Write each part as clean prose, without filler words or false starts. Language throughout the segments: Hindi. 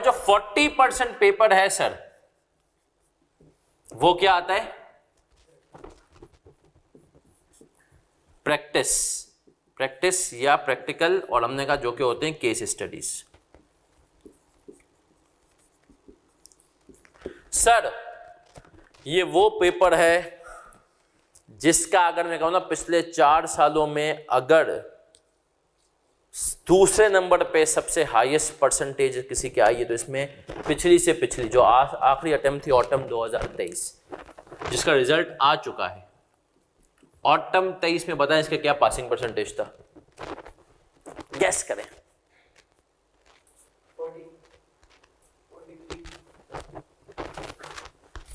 और जो 40% पेपर है सर, वो क्या आता है? प्रैक्टिस या प्रैक्टिकल, और हमने कहा जो कि होते हैं केस स्टडीज। सर ये वो पेपर है जिसका अगर मैं कहूं ना पिछले 4 सालों में अगर दूसरे नंबर पे सबसे हाईएस्ट परसेंटेज किसी की आई है तो इसमें पिछली से पिछली जो आखिरी अटेम्प्ट थी ऑटम 2023, जिसका रिजल्ट आ चुका है। ऑटम 23 में बताएं इसका क्या पासिंग परसेंटेज था? गैस करें।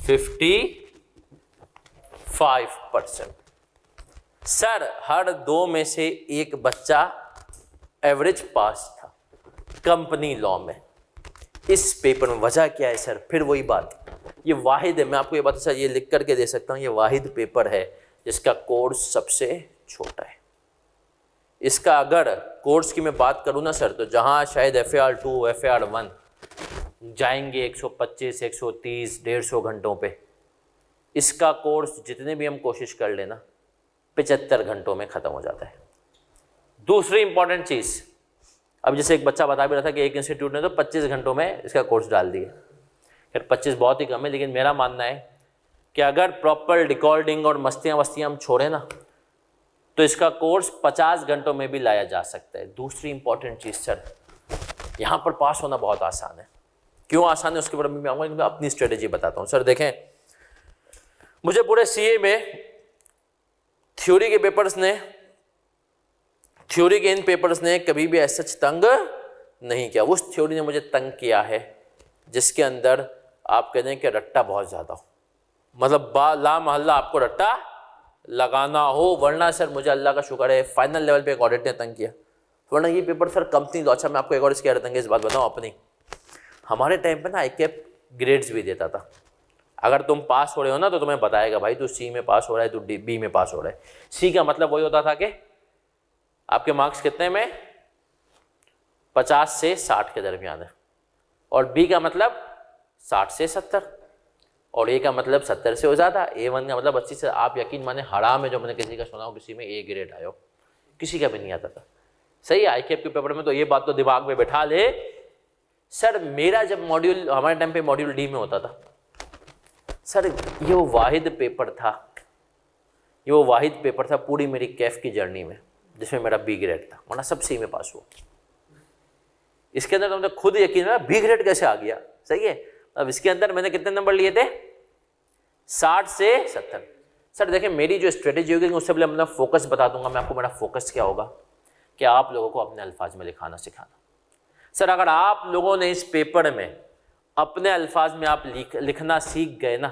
55%। सर हर 2 में से एक बच्चा एवरेज पास था कंपनी लॉ में इस पेपर में। वजह क्या है सर? फिर वही बात, ये वाहिद है, मैं आपको ये बात सर ये लिख करके दे सकता हूँ, ये वाहिद पेपर है जिसका कोर्स सबसे छोटा है। इसका अगर कोर्स की मैं बात करूँ ना सर, तो जहाँ शायद FAR2 FAR1 जाएंगे 125 130 150 घंटों पे, इसका कोर्स जितने भी हम कोशिश कर लेना 75 घंटों में ख़त्म हो जाता है। दूसरी इंपॉर्टेंट चीज़, अब जैसे एक बच्चा बता भी रहा था कि एक इंस्टीट्यूट ने तो 25 घंटों में इसका कोर्स डाल दिया। खैर 25 बहुत ही कम है, लेकिन मेरा मानना है कि अगर प्रॉपर रिकॉर्डिंग और मस्तियाँ हम छोड़ें ना तो इसका कोर्स 50 घंटों में भी लाया जा सकता है। दूसरी इंपॉर्टेंट चीज़ सर, यहाँ पर पास होना बहुत आसान है। क्यों आसान है उसके बारे में मैं आऊँगा, मैं अपनी स्ट्रेटेजी बताता हूँ। सर देखें, मुझे पूरे CA में थ्योरी के पेपर्स ने, थ्योरी के इन पेपर्स ने कभी भी ऐसा तंग नहीं किया। उस थ्योरी ने मुझे तंग किया है जिसके अंदर आप कहते हैं कि रट्टा बहुत ज़्यादा हो, मतलब ला महल्ला आपको रट्टा लगाना हो। वरना सर मुझे अल्लाह का शुक्र है फाइनल लेवल पे एक ऑडिट ने तंग किया, वरना ये पेपर सर कंपनी तो अच्छा। मैं आपको एक और इसके तंग इस बात बताऊँ अपनी, हमारे टाइम पे ना ICAP ग्रेड्स भी देता था। अगर तुम पास हो रहे हो ना तो तुम्हें बताएगा भाई तू C में पास हो रहा है, तू B में पास हो रहा है। C का मतलब वही होता था कि आपके मार्क्स कितने में 50 से 60 के दरमियान है, और B का मतलब 60 से 70, और A का मतलब 70 से हो ज़्यादा, A1 का मतलब 80 से। आप यकीन माने हराम है जो मैंने किसी का सुना हो किसी में A ग्रेड आया हो, किसी का भी नहीं आता था। सही है, ICAP के पेपर में तो ये बात तो दिमाग में बैठा ले। सर मेरा जब मॉड्यूल, हमारे टाइम पे मॉड्यूल D में होता था सर, ये वो वाहिद पेपर था, ये वो वाहिद पेपर था पूरी मेरी कैफ की जर्नी में जिसमें मेरा B ग्रेड था, वरना सब C में पास हुआ। इसके अंदर तुमने खुद यकीन है B ग्रेड कैसे आ गया। सही है, अब इसके अंदर मैंने कितने नंबर लिए थे? 60 से 70। सर देखें, मेरी जो स्ट्रेटेजी होगी उससे पहले मैं फोकस बता दूंगा मैं आपको। मेरा फोकस क्या होगा कि आप लोगों को अपने अल्फाज में लिखाना सिखाना। सर अगर आप लोगों ने इस पेपर में अपने अल्फाज में आप लिखना सीख गए ना,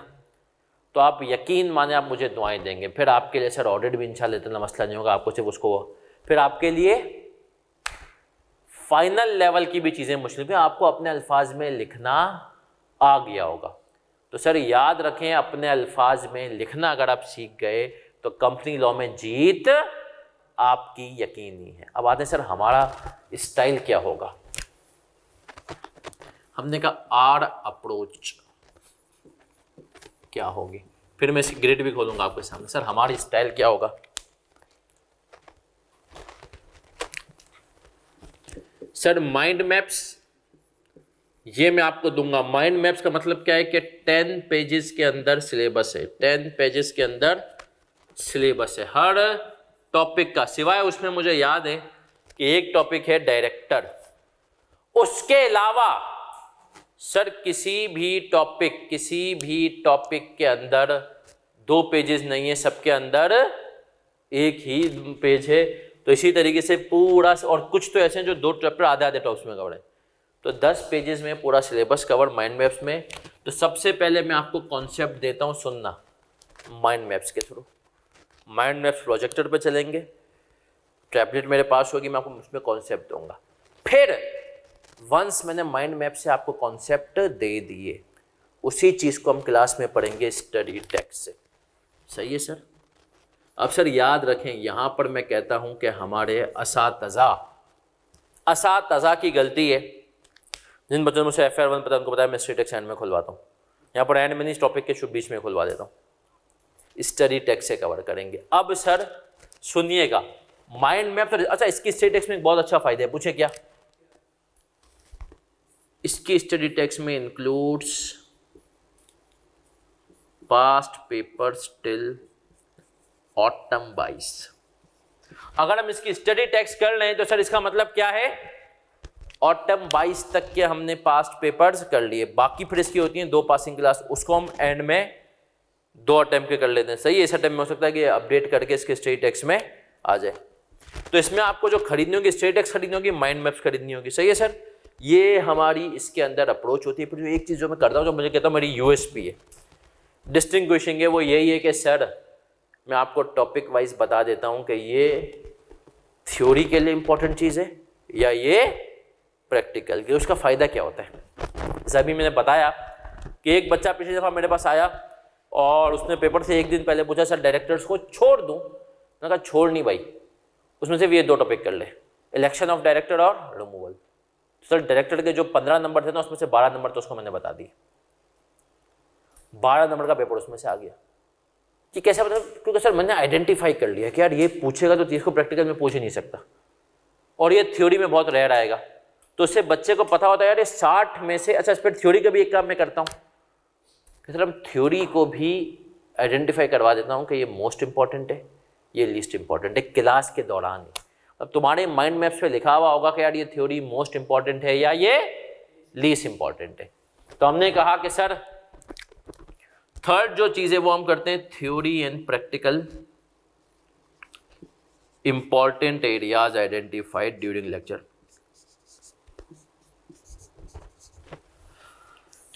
तो आप यकीन माने आप मुझे दुआएं देंगे। फिर आपके लिए सर ऑडिट भी इंशाल्लाह इतना मसला नहीं होगा, आपको सिर्फ उसको, फिर आपके लिए फाइनल लेवल की भी चीज़ें मुश्किल भी आपको अपने अल्फाज में लिखना आ गया होगा। तो सर याद रखें, अपने अल्फाज में लिखना अगर आप सीख गए तो कंपनी लॉ में जीत आपकी यकीनी है। अब आते हैं सर हमारा स्टाइल क्या होगा। हमने कहा आर अप्रोच क्या होगी, फिर मैं इसकी ग्रेड भी खोलूंगा आपके सामने। सर हमारी स्टाइल क्या होगा। सर माइंड मैप्स ये मैं आपको दूंगा। माइंड मैप्स का मतलब क्या है कि 10 पेजेस के अंदर सिलेबस है, 10 पेजेस के अंदर सिलेबस है हर टॉपिक का। सिवाय उसमें मुझे याद है कि एक टॉपिक है डायरेक्टर, उसके अलावा सर किसी भी टॉपिक के अंदर 2 पेजेस नहीं है, सबके अंदर एक ही पेज है। तो इसी तरीके से पूरा, और कुछ तो ऐसे हैं जो 2 चैप्टर आधे टॉपिक्स में कवर है, तो 10 पेजेस में पूरा सिलेबस कवर माइंड मैप्स में। तो सबसे पहले मैं आपको कॉन्सेप्ट देता हूँ, सुनना। माइंड मैप्स के थ्रू माइंड मैप्स प्रोजेक्टर पे चलेंगे, टैबलेट मेरे पास होगी, मैं आपको उसमें कॉन्सेप्ट दूंगा। फिर वंस मैंने माइंड मैप से आपको कॉन्सेप्ट दे दिए, उसी चीज़ को हम क्लास में पढ़ेंगे स्टडी टेक्स्ट से। सही है सर। अब सर याद रखें, यहाँ पर मैं कहता हूँ कि हमारे असातिज़ा की गलती है जिन बच्चों ने मुझसे FR1 पता उनको पता है मैं स्टडी टेक्स्ट एंड में खुलवाता हूँ। यहाँ पर एंड में नहीं, इस टॉपिक के बीच में खुलवा देता हूँ। स्टडी टेक्स्ट से कवर करेंगे। अब सर सुनिएगा, माइंड मैप। अच्छा, इसकी स्टडी टेक्स्ट में एक बहुत अच्छा फायदा है, पूछे क्या? इसकी स्टडी टेक्स्ट में includes past papers till autumn 22। अगर हम इसकी स्टडी टेक्स्ट कर लें तो सर इसका मतलब क्या है? ऑटम 22 तक के हमने पास्ट पेपर्स कर लिए। बाकी फिर इसकी होती हैं 2 पासिंग क्लास, उसको हम एंड में 2 अटेम्प्ट के कर लेते हैं। सही है, इस अटेम्प्ट में हो सकता है कि अपडेट करके इसके स्टडी टेक्स्ट में आ जाए। तो इसमें आपको जो खरीदनी होगी, स्टडी टेक्स्ट खरीदनी होगी, माइंड मैप्स खरीदनी होगी। सही है सर, ये हमारी इसके अंदर अप्रोच होती है। फिर जो एक चीज़ जो मैं करता हूँ, जो मुझे कहता हूँ मेरी USP है, डिस्टिंग्विशिंग है, वो यही है कि सर मैं आपको टॉपिक वाइज बता देता हूँ कि ये थ्योरी के लिए इंपॉर्टेंट चीज़ है या ये प्रैक्टिकल के। उसका फ़ायदा क्या होता है? जैसा अभी मैंने बताया कि एक बच्चा पिछली दफ़ा मेरे पास आया और उसने पेपर से एक दिन पहले पूछा, सर डायरेक्टर्स को छोड़ दूँ? मैंने कहा छोड़ नहीं भाई, उसमें से ये 2 टॉपिक कर ले, इलेक्शन ऑफ डायरेक्टर और रिमूवल। सर डायरेक्टर के जो 15 नंबर थे ना, उसमें से 12 नंबर तो उसको मैंने बता दिए। 12 नंबर का पेपर उसमें से आ गया। कि कैसे? मतलब क्योंकि सर मैंने आइडेंटिफाई कर लिया कि यार ये पूछेगा तो इसको प्रैक्टिकल में पूछ ही नहीं सकता, और ये थ्योरी में बहुत रेयर आएगा। तो उससे बच्चे को पता होता है यार ये 60 में से। अच्छा, इस पर थ्योरी का भी एक काम मैं करता हूँ कि सर हम थ्योरी को भी आइडेंटिफाई करवा देता हूँ कि ये मोस्ट इंपॉर्टेंट है, ये लीस्ट इंपॉर्टेंट है, क्लास के दौरान ही। अब तुम्हारे माइंड मैप्स पे लिखा हुआ होगा कि यार ये थ्योरी मोस्ट इंपॉर्टेंट है या ये लीस्ट इंपॉर्टेंट है। तो हमने कहा कि सर थर्ड जो चीज़ है वो हम करते हैं theory and practical important areas identified during lecture.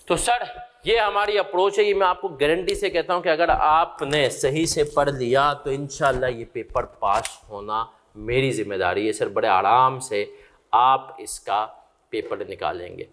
तो सर ये हमारी अप्रोच है। ये मैं आपको गारंटी से कहता हूं कि अगर आपने सही से पढ़ लिया तो इंशाल्लाह ये पेपर पास होना मेरी जिम्मेदारी है सर। बड़े आराम से आप इसका पेपर निकालेंगे।